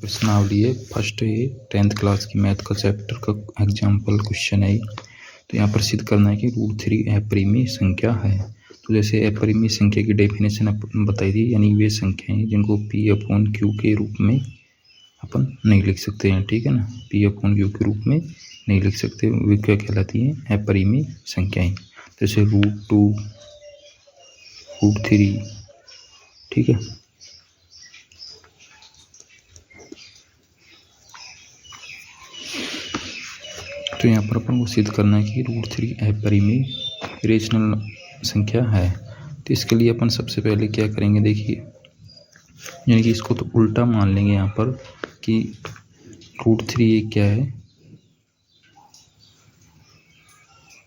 प्रश्नावली है। फर्स्ट है 10th क्लास की मैथ का चैप्टर का एग्जाम्पल क्वेश्चन है। तो यहाँ पर सिद्ध करना है कि √3 अपरिमेय संख्या है। तो जैसे अपरिमेय संख्या की डेफिनेशन बताई थी, यानी वे संख्याएं जिनको P/Q के रूप में अपन नहीं लिख सकते हैं। ठीक है ना, P/Q के रूप में नहीं लिख सकते, वे क्या कहलाती हैं? अपरिमेय संख्याएं। जैसे √2, √3। ठीक है, तो यहाँ पर अपन को सिद्ध करना है कि √3 अपरिमेय रेशनल संख्या है। तो इसके लिए अपन सबसे पहले क्या करेंगे, देखिए, यानी कि इसको तो उल्टा मान लेंगे यहाँ पर कि √3 एक क्या है?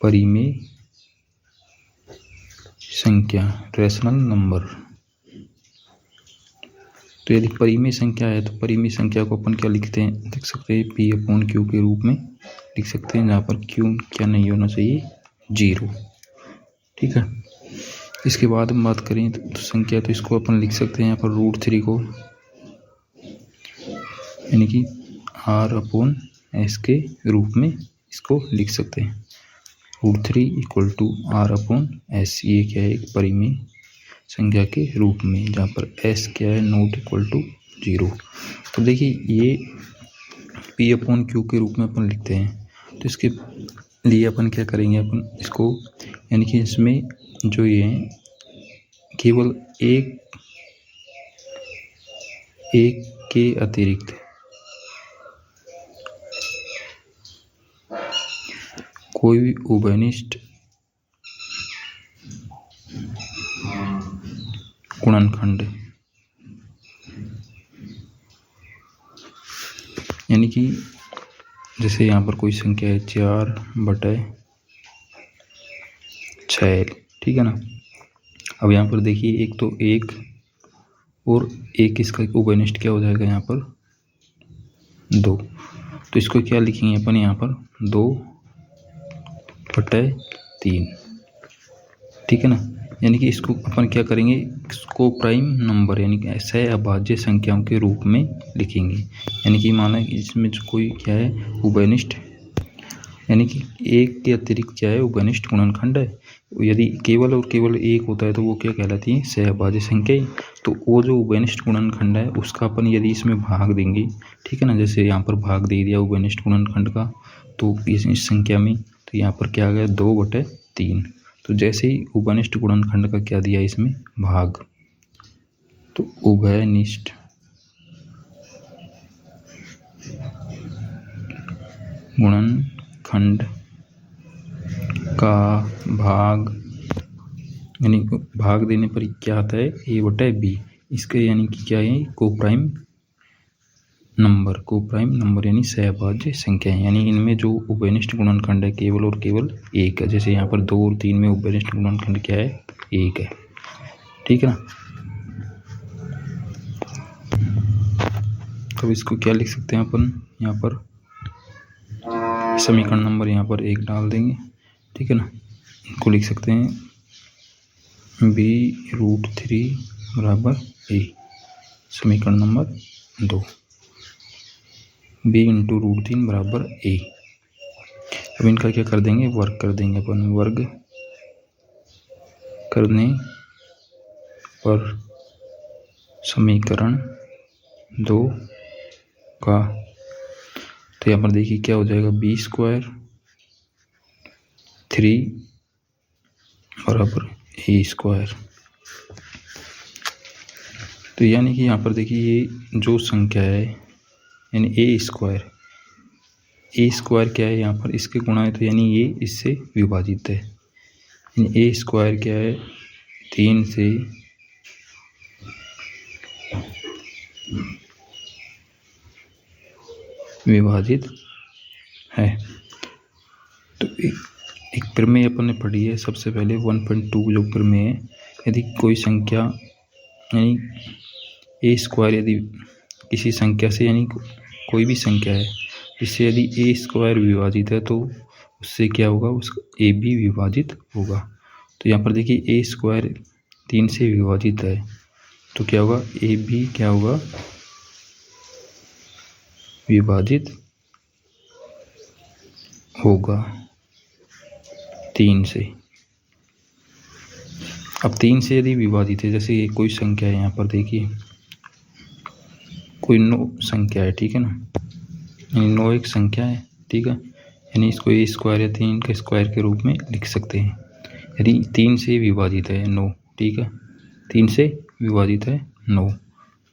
परिमेय संख्या, रेशनल नंबर। तो यदि परिमेय संख्या है तो परिमेय संख्या को अपन क्या लिखते हैं, लिख सकते हैं P/Q के रूप में लिख सकते हैं, जहाँ पर Q क्या नहीं होना चाहिए, 0। ठीक है, इसके बाद हम बात करें तो संख्या, तो इसको अपन लिख सकते हैं यहाँ पर √3 को, यानी कि R/S के रूप में इसको लिख सकते हैं। √3 = R/S, ये क्या है? एक परिमेय संख्या के रूप में, जहाँ पर S क्या है? Not equal to 0। तो देखिए, ये P/Q के रूप में अपन लिखते हैं। तो इसके लिए अपन क्या करेंगे, अपन इसको, यानी कि इसमें जो ये है केवल एक के अतिरिक्त कोई भी उभयनिष्ठ गुणनखंड, यानी कि जैसे यहाँ पर कोई संख्या है 4/6। ठीक है ना, अब यहाँ पर देखिए, एक तो 1 और 1, इसका उभयनिष्ठ क्या हो जाएगा यहाँ पर? 2। तो इसको क्या लिखेंगे अपन यहाँ पर? 2/3। ठीक है ना, यानी कि इसको अपन क्या करेंगे, इसको प्राइम नंबर यानी कि सहअभाज्य संख्याओं के रूप में लिखेंगे। यानी कि माना इसमें जो कोई क्या है, उभयनिष्ठ, यानी कि 1 के अतिरिक्त क्या है? उभयनिष्ठ गुणनखंड है। यदि केवल और केवल 1 होता है तो वो क्या कहलाती है? सहअभाज्य संख्या। तो वो जो उभयनिष्ठ गुणनखंड है उसका अपन यदि इसमें भाग देंगे, ठीक है ना, जैसे यहाँ पर भाग दे दिया उभयनिष्ठ गुणनखंड का, तो इस संख्या में, तो यहाँ पर क्या आ गया? 2/3। तो जैसे ही उभयनिष्ठ गुणनखंड का क्या दिया इसमें? भाग। तो उभयनिष्ठ गुणनखंड का भाग, यानी भाग देने पर क्या आता है? A/B। इसके यानी कि क्या है? कोप्राइम नंबर यानी सहअभाज्य संख्या है। यानी इनमें जो उभयनिष्ठ गुणनखंड है केवल और केवल 1 है। जैसे यहाँ पर 2 और 3 में उभयनिष्ठ गुणनखंड क्या है? 1 है। ठीक है ना, तो इसको क्या लिख सकते हैं अपन यहाँ पर? समीकरण नंबर यहाँ पर 1 डाल देंगे। ठीक है ना, इनको लिख सकते हैं B√3 = A। समीकरण नंबर 2, B × √3 = A। अब इनका क्या कर देंगे? वर्ग कर देंगे अपन। वर्ग करने पर समीकरण 2 का, तो यहाँ पर देखिए क्या हो जाएगा? B² 3 = A²। तो यानी कि यहाँ पर देखिए, ये जो संख्या है यानी A² क्या है यहाँ पर? इसके गुणा है, तो यानी ये इससे विभाजित है। यानी A² क्या है? 3 से विभाजित है। तो एक प्रमेय अपन ने पढ़ी है सबसे पहले 1.2 जो प्रमेय है। यदि कोई संख्या यानी A² यदि किसी संख्या से, यानी कोई भी संख्या है जिससे यदि A² विभाजित है तो उससे क्या होगा? उसका AB विभाजित होगा। तो यहाँ पर देखिए A² 3 से विभाजित है तो क्या होगा? AB क्या होगा? विभाजित होगा 3 से। अब 3 से यदि विभाजित है, जैसे ये कोई संख्या है, यहाँ पर देखिए कोई 9 संख्या है, ठीक है ना, यानी 9 एक संख्या है, ठीक है, यानी इसको ए स्क्वायर या 3 के स्क्वायर के रूप में लिख सकते हैं यदि 3 से विभाजित है 9, ठीक है, 3 से विभाजित है 9,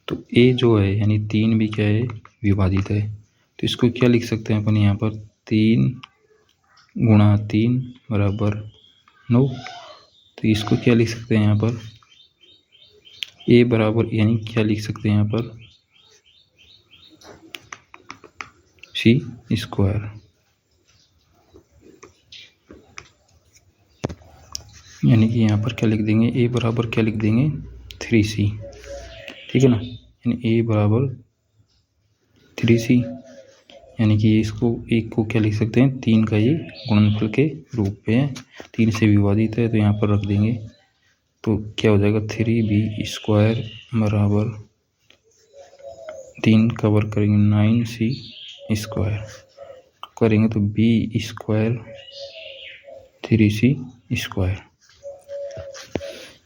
तो ए जो है यानी 3 भी क्या है, विभाजित है, तो इसको क्या लिख सकते हैं अपन यहाँ पर, 3 गुणा 3 बराबर 9, तो इसको क्या लिख सकते हैं यहाँ पर, ए बराबर यानी क्या लिख सकते हैं यहाँ पर, सी स्क्वायर, यानी कि यहाँ पर क्या लिख देंगे, ए बराबर क्या लिख देंगे 3c, ठीक है ना, यानी ए बराबर 3c, यानी कि इसको एक को क्या लिख सकते हैं, 3 का ये गुणनफल के रूप में है, 3 से विभाजित है तो यहाँ पर रख देंगे, तो क्या हो जाएगा 3b स्क्वायर बराबर 3 कवर करेंगे 9c स्क्वायर करेंगे तो b स्क्वायर 3c स्क्वायर।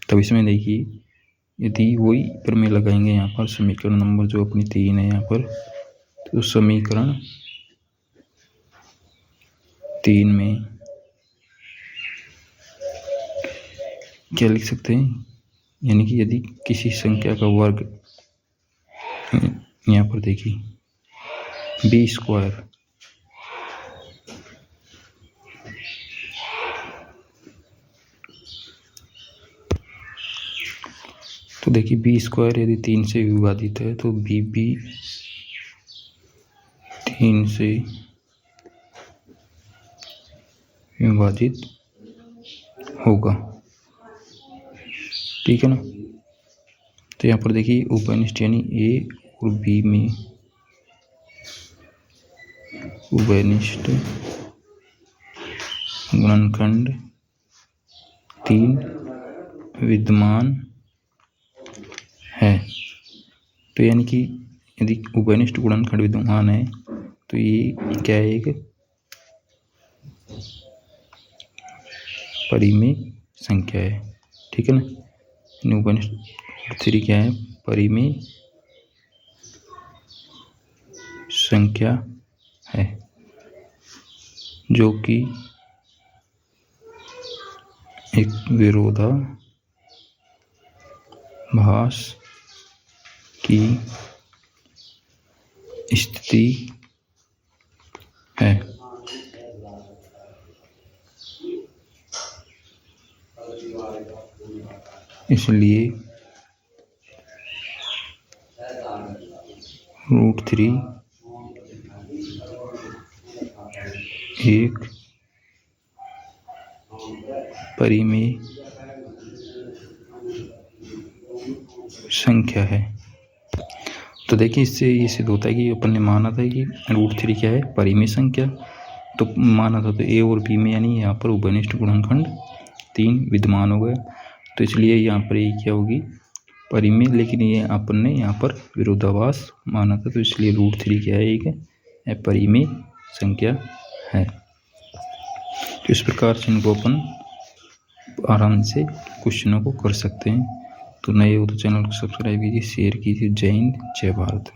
तब इसमें देखिए यदि वही प्रमेय लगाएंगे यहाँ पर, समीकरण नंबर जो अपनी 3 है यहाँ पर, तो समीकरण 3 में क्या लिख सकते हैं, यानी कि यदि किसी संख्या का वर्ग, यहाँ पर देखिए बी स्क्वायर तो देखिए बी स्क्वायर यदि 3 से विभाजित है तो बी भी 3 से विभाजित होगा, ठीक है ना, तो यहाँ पर देखिए उभयनिष्ठ यानी ए और बी में उभयनिष्ठ गुणनखंड 3 विद्यमान है, तो यानी कि यदि उभयनिष्ठ गुणनखंड विद्यमान है तो ये क्या है, एक परिमेय संख्या है, ठीक है ना, उभयनिष्ठ 3 क्या है, परिमेय संख्या है जो कि एक विरोधाभास की स्थिति है। इसलिए √3 एक परिमेय संख्या है। तो देखिए इससे ये सिद्ध होता है कि अपन ने माना था कि √3 क्या है, परिमेय संख्या, तो माना था तो ए और बी में यानी यहाँ पर उभयनिष्ठ गुणनखंड 3 विद्यमान हो गए, तो इसलिए यहाँ पर ये क्या होगी, परिमेय, लेकिन ये अपन ने यहाँ पर विरोधाभास माना था, तो इसलिए √3 क्या है, एक परिमेय संख्या है। तो इस प्रकार से इनको अपन आराम से क्वेश्चनों को कर सकते हैं। तो नए हो तो चैनल को सब्सक्राइब कीजिए, शेयर कीजिए। जय हिंद, जय भारत।